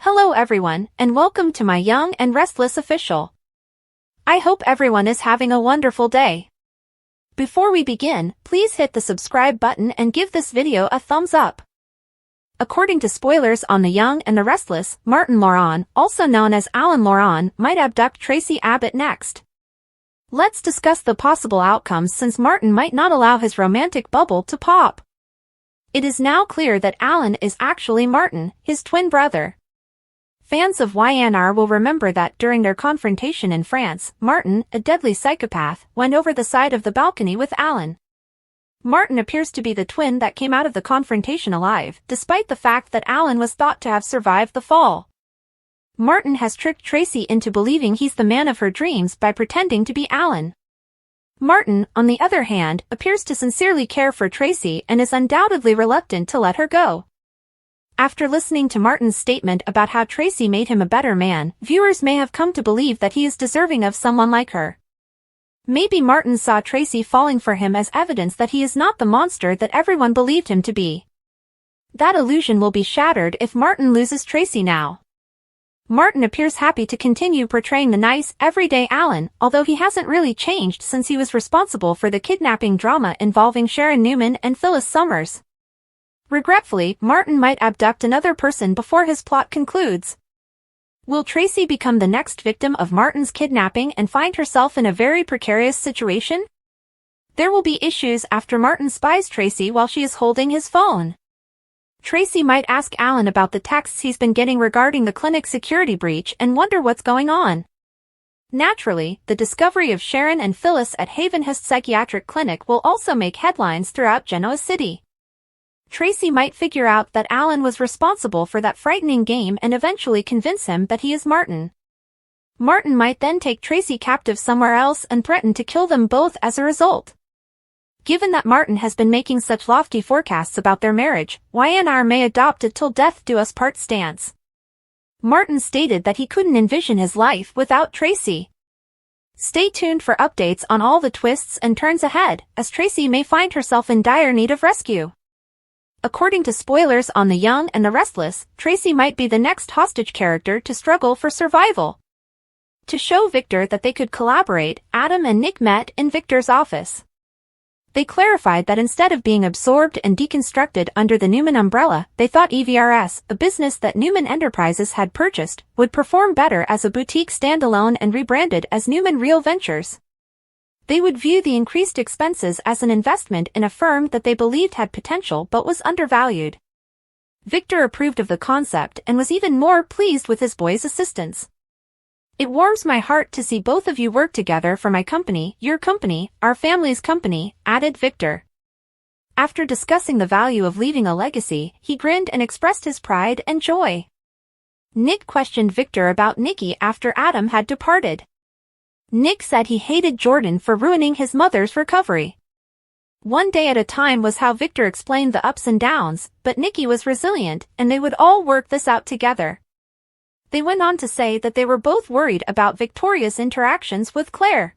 Hello everyone, and welcome to my Young and Restless official. I hope everyone is having a wonderful day. Before we begin, please hit the subscribe button and give this video a thumbs up. According to spoilers on The Young and the Restless, Martin Laurent, also known as Alan Laurent, might abduct Traci Abbott next. Let's discuss the possible outcomes since Martin might not allow his romantic bubble to pop. It is now clear that Alan is actually Martin, his twin brother. Fans of YNR will remember that during their confrontation in France, Martin, a deadly psychopath, went over the side of the balcony with Alan. Martin appears to be the twin that came out of the confrontation alive, despite the fact that Alan was thought to have survived the fall. Martin has tricked Traci into believing he's the man of her dreams by pretending to be Alan. Martin, on the other hand, appears to sincerely care for Traci and is undoubtedly reluctant to let her go. After listening to Martin's statement about how Traci made him a better man, viewers may have come to believe that he is deserving of someone like her. Maybe Martin saw Traci falling for him as evidence that he is not the monster that everyone believed him to be. That illusion will be shattered if Martin loses Traci now. Martin appears happy to continue portraying the nice, everyday Alan, although he hasn't really changed since he was responsible for the kidnapping drama involving Sharon Newman and Phyllis Summers. Regretfully, Martin might abduct another person before his plot concludes. Will Traci become the next victim of Martin's kidnapping and find herself in a very precarious situation? There will be issues after Martin spies Traci while she is holding his phone. Traci might ask Alan about the texts he's been getting regarding the clinic security breach and wonder what's going on. Naturally, the discovery of Sharon and Phyllis at Havenhurst Psychiatric Clinic will also make headlines throughout Genoa City. Traci might figure out that Alan was responsible for that frightening game and eventually convince him that he is Martin. Martin might then take Traci captive somewhere else and threaten to kill them both as a result. Given that Martin has been making such lofty forecasts about their marriage, YNR may adopt a till death do us part stance. Martin stated that he couldn't envision his life without Traci. Stay tuned for updates on all the twists and turns ahead, as Traci may find herself in dire need of rescue. According to spoilers on The Young and the Restless, Traci might be the next hostage character to struggle for survival. To show Victor that they could collaborate, Adam and Nick met in Victor's office. They clarified that instead of being absorbed and deconstructed under the Newman umbrella, they thought EVRS, a business that Newman Enterprises had purchased, would perform better as a boutique standalone and rebranded as Newman Real Ventures. They would view the increased expenses as an investment in a firm that they believed had potential but was undervalued. Victor approved of the concept and was even more pleased with his boy's assistance. It warms my heart to see both of you work together for my company, your company, our family's company, added Victor. After discussing the value of leaving a legacy, he grinned and expressed his pride and joy. Nick questioned Victor about Nikki after Adam had departed. Nick said he hated Jordan for ruining his mother's recovery. One day at a time was how Victor explained the ups and downs, but Nikki was resilient and they would all work this out together. They went on to say that they were both worried about Victoria's interactions with Claire.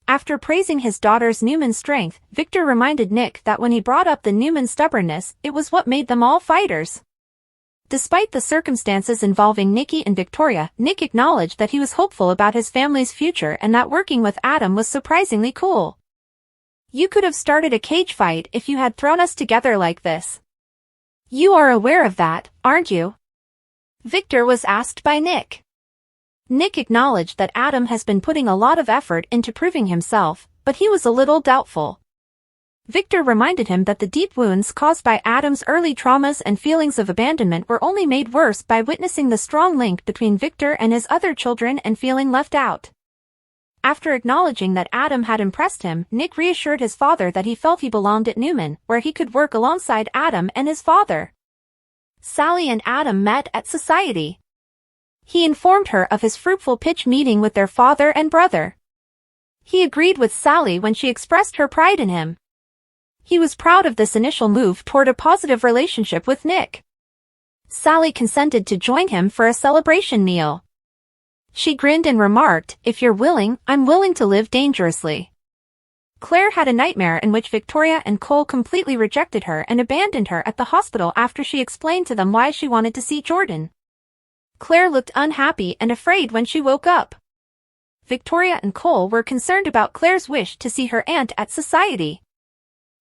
After praising his daughter's Newman strength, Victor reminded Nick that when he brought up the Newman stubbornness, it was what made them all fighters. Despite the circumstances involving Nikki and Victoria, Nick acknowledged that he was hopeful about his family's future and that working with Adam was surprisingly cool. You could have started a cage fight if you had thrown us together like this. You are aware of that, aren't you? Victor was asked by Nick. Nick acknowledged that Adam has been putting a lot of effort into proving himself, but he was a little doubtful. Victor reminded him that the deep wounds caused by Adam's early traumas and feelings of abandonment were only made worse by witnessing the strong link between Victor and his other children and feeling left out. After acknowledging that Adam had impressed him, Nick reassured his father that he felt he belonged at Newman, where he could work alongside Adam and his father. Sally and Adam met at Society. He informed her of his fruitful pitch meeting with their father and brother. He agreed with Sally when she expressed her pride in him. He was proud of this initial move toward a positive relationship with Nick. Sally consented to join him for a celebration meal. She grinned and remarked, "If you're willing, I'm willing to live dangerously." Claire had a nightmare in which Victoria and Cole completely rejected her and abandoned her at the hospital after she explained to them why she wanted to see Jordan. Claire looked unhappy and afraid when she woke up. Victoria and Cole were concerned about Claire's wish to see her aunt at society.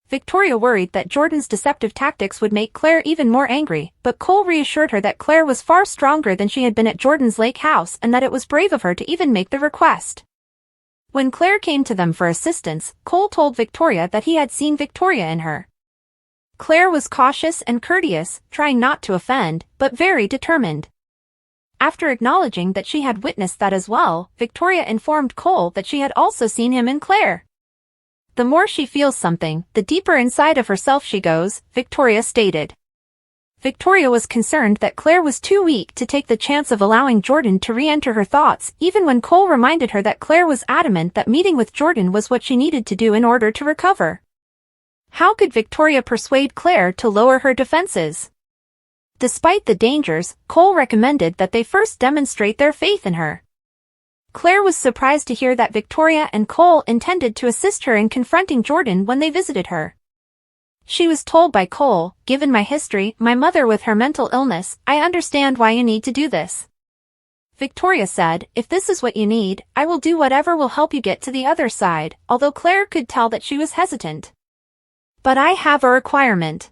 Victoria worried that Jordan's deceptive tactics would make Claire even more angry, but Cole reassured her that Claire was far stronger than she had been at Jordan's lake house and that it was brave of her to even make the request. When Claire came to them for assistance, Cole told Victoria that he had seen Victoria in her. Claire was cautious and courteous, trying not to offend, but very determined. After acknowledging that she had witnessed that as well, Victoria informed Cole that she had also seen him in Claire. The more she feels something, the deeper inside of herself she goes, Victoria stated. Victoria was concerned that Claire was too weak to take the chance of allowing Jordan to re-enter her thoughts, even when Cole reminded her that Claire was adamant that meeting with Jordan was what she needed to do in order to recover. How could Victoria persuade Claire to lower her defenses? Despite the dangers, Cole recommended that they first demonstrate their faith in her. Claire was surprised to hear that Victoria and Cole intended to assist her in confronting Jordan when they visited her. She was told by Cole, "Given my history, my mother with her mental illness, I understand why you need to do this." Victoria said, "If this is what you need, I will do whatever will help you get to the other side," although Claire could tell that she was hesitant. "But I have a requirement."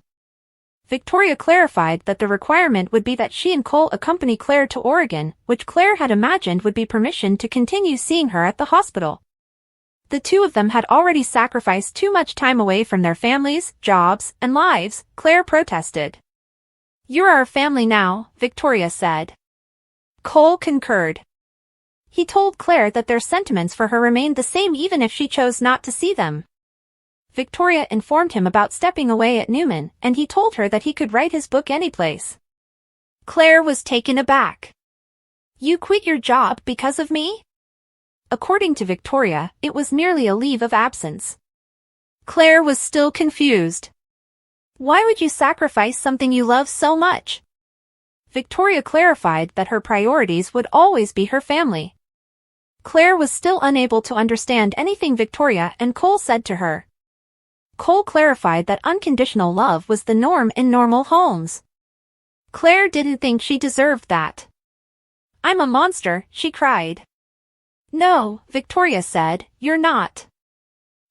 Victoria clarified that the requirement would be that she and Cole accompany Claire to Oregon, which Claire had imagined would be permission to continue seeing her at the hospital. The two of them had already sacrificed too much time away from their families, jobs, and lives, Claire protested. "You're our family now," Victoria said. Cole concurred. He told Claire that their sentiments for her remained the same even if she chose not to see them. Victoria informed him about stepping away at Newman, and he told her that he could write his book anyplace. Claire was taken aback. "You quit your job because of me?" According to Victoria, it was merely a leave of absence. Claire was still confused. "Why would you sacrifice something you love so much?" Victoria clarified that her priorities would always be her family. Claire was still unable to understand anything Victoria and Cole said to her. Cole clarified that unconditional love was the norm in normal homes. Claire didn't think she deserved that. "I'm a monster," she cried. "No," Victoria said, "you're not.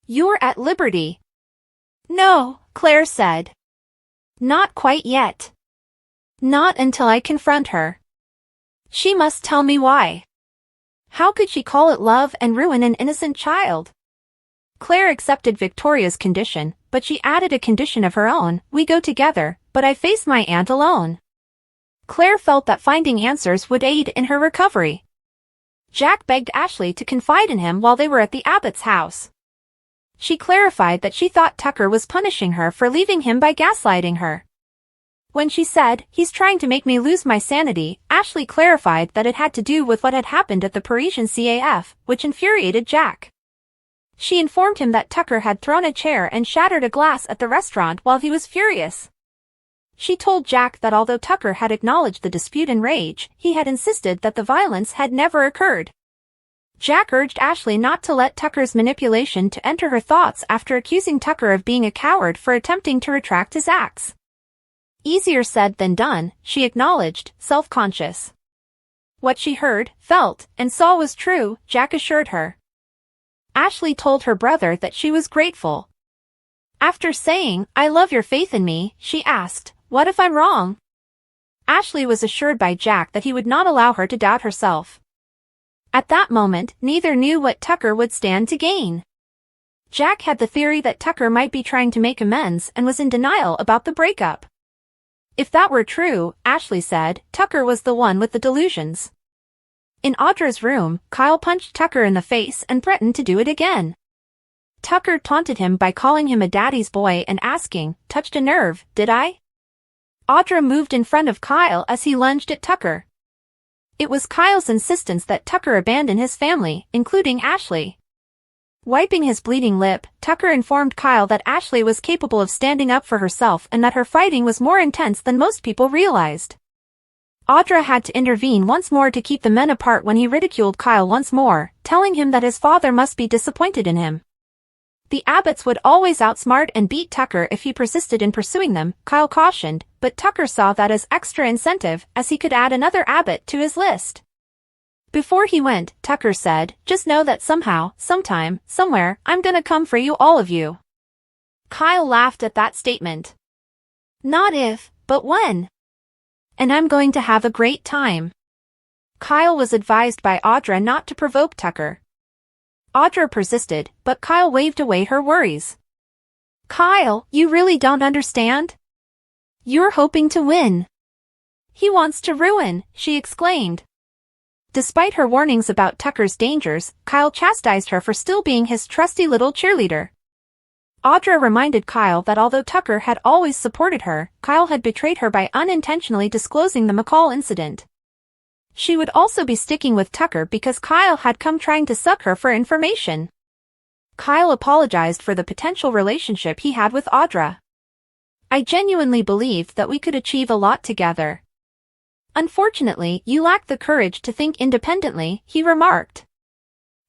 You're at liberty." "No," Claire said. "Not quite yet. Not until I confront her. She must tell me why. How could she call it love and ruin an innocent child?" Claire accepted Victoria's condition, but she added a condition of her own: "We go together, but I face my aunt alone." Claire felt that finding answers would aid in her recovery. Jack begged Ashley to confide in him while they were at the Abbott's house. She clarified that she thought Tucker was punishing her for leaving him by gaslighting her. When she said, "He's trying to make me lose my sanity," Ashley clarified that it had to do with what had happened at the Parisian CAF, which infuriated Jack. She informed him that Tucker had thrown a chair and shattered a glass at the restaurant while he was furious. She told Jack that although Tucker had acknowledged the dispute in rage, he had insisted that the violence had never occurred. Jack urged Ashley not to let Tucker's manipulation to enter her thoughts after accusing Tucker of being a coward for attempting to retract his acts. "Easier said than done," she acknowledged, self-conscious. What she heard, felt, and saw was true, Jack assured her. Ashley told her brother that she was grateful. After saying, "I love your faith in me," she asked, "What if I'm wrong?" Ashley was assured by Jack that he would not allow her to doubt herself. At that moment, neither knew what Tucker would stand to gain. Jack had the theory that Tucker might be trying to make amends and was in denial about the breakup. If that were true, Ashley said, Tucker was the one with the delusions. In Audra's room, Kyle punched Tucker in the face and threatened to do it again. Tucker taunted him by calling him a daddy's boy and asking, "Touched a nerve, did I?" Audra moved in front of Kyle as he lunged at Tucker. It was Kyle's insistence that Tucker abandon his family, including Ashley. Wiping his bleeding lip, Tucker informed Kyle that Ashley was capable of standing up for herself and that her fighting was more intense than most people realized. Audra had to intervene once more to keep the men apart when he ridiculed Kyle once more, telling him that his father must be disappointed in him. The Abbotts would always outsmart and beat Tucker if he persisted in pursuing them, Kyle cautioned, but Tucker saw that as extra incentive as he could add another Abbott to his list. Before he went, Tucker said, "Just know that somehow, sometime, somewhere, I'm gonna come for you, all of you." Kyle laughed at that statement. "Not if, but when. And I'm going to have a great time." Kyle was advised by Audra not to provoke Tucker. Audra persisted, but Kyle waved away her worries. "Kyle, you really don't understand? You're hoping to win. He wants to ruin," she exclaimed. Despite her warnings about Tucker's dangers, Kyle chastised her for still being his trusty little cheerleader. Audra reminded Kyle that although Tucker had always supported her, Kyle had betrayed her by unintentionally disclosing the McCall incident. She would also be sticking with Tucker because Kyle had come trying to suck her for information. Kyle apologized for the potential relationship he had with Audra. "I genuinely believed that we could achieve a lot together. Unfortunately, you lack the courage to think independently," he remarked.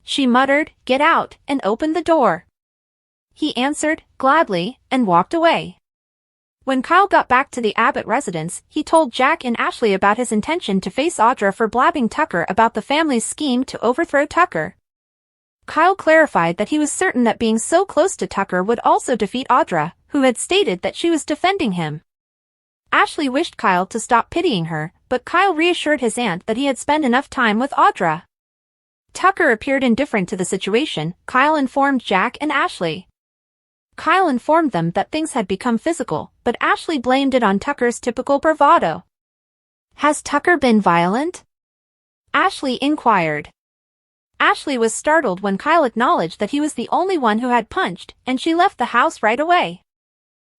She muttered, "Get out," and opened the door. He answered, gladly, and walked away. When Kyle got back to the Abbott residence, he told Jack and Ashley about his intention to face Audra for blabbing Tucker about the family's scheme to overthrow Tucker. Kyle clarified that he was certain that being so close to Tucker would also defeat Audra, who had stated that she was defending him. Ashley wished Kyle to stop pitying her, but Kyle reassured his aunt that he had spent enough time with Audra. Tucker appeared indifferent to the situation, Kyle informed Jack and Ashley. Kyle informed them that things had become physical, but Ashley blamed it on Tucker's typical bravado. "Has Tucker been violent?" Ashley inquired. Ashley was startled when Kyle acknowledged that he was the only one who had punched, and she left the house right away.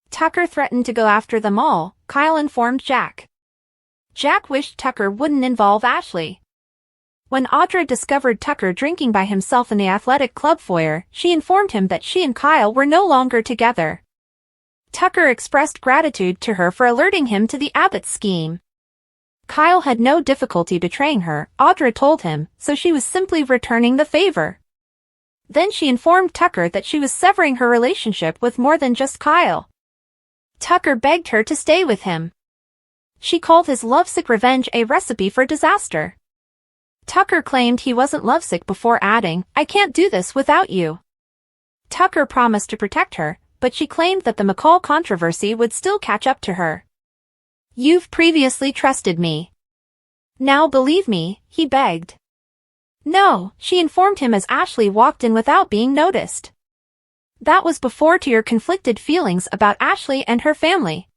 Tucker threatened to go after them all, Kyle informed Jack. Jack wished Tucker wouldn't involve Ashley. When Audra discovered Tucker drinking by himself in the athletic club foyer, she informed him that she and Kyle were no longer together. Tucker expressed gratitude to her for alerting him to the Abbott scheme. Kyle had no difficulty betraying her, Audra told him, so she was simply returning the favor. Then she informed Tucker that she was severing her relationship with more than just Kyle. Tucker begged her to stay with him. She called his lovesick revenge a recipe for disaster. Tucker claimed he wasn't lovesick before adding, "I can't do this without you." Tucker promised to protect her, but she claimed that the McCall controversy would still catch up to her. "You've previously trusted me. Now believe me," he begged. "No," she informed him as Ashley walked in without being noticed. "That was before to your conflicted feelings about Ashley and her family.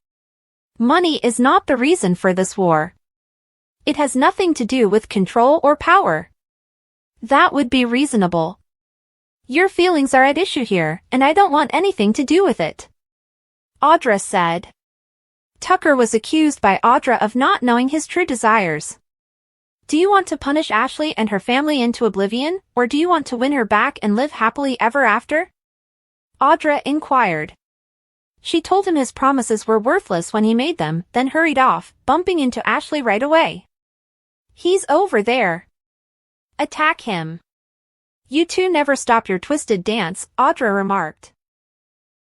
Money is not the reason for this war. It has nothing to do with control or power. That would be reasonable. Your feelings are at issue here, and I don't want anything to do with it," Audra said. Tucker was accused by Audra of not knowing his true desires. "Do you want to punish Ashley and her family into oblivion, or do you want to win her back and live happily ever after?" Audra inquired. She told him his promises were worthless when he made them, then hurried off, bumping into Ashley right away. "He's over there. Attack him." "You two never stop your twisted dance," Audra remarked.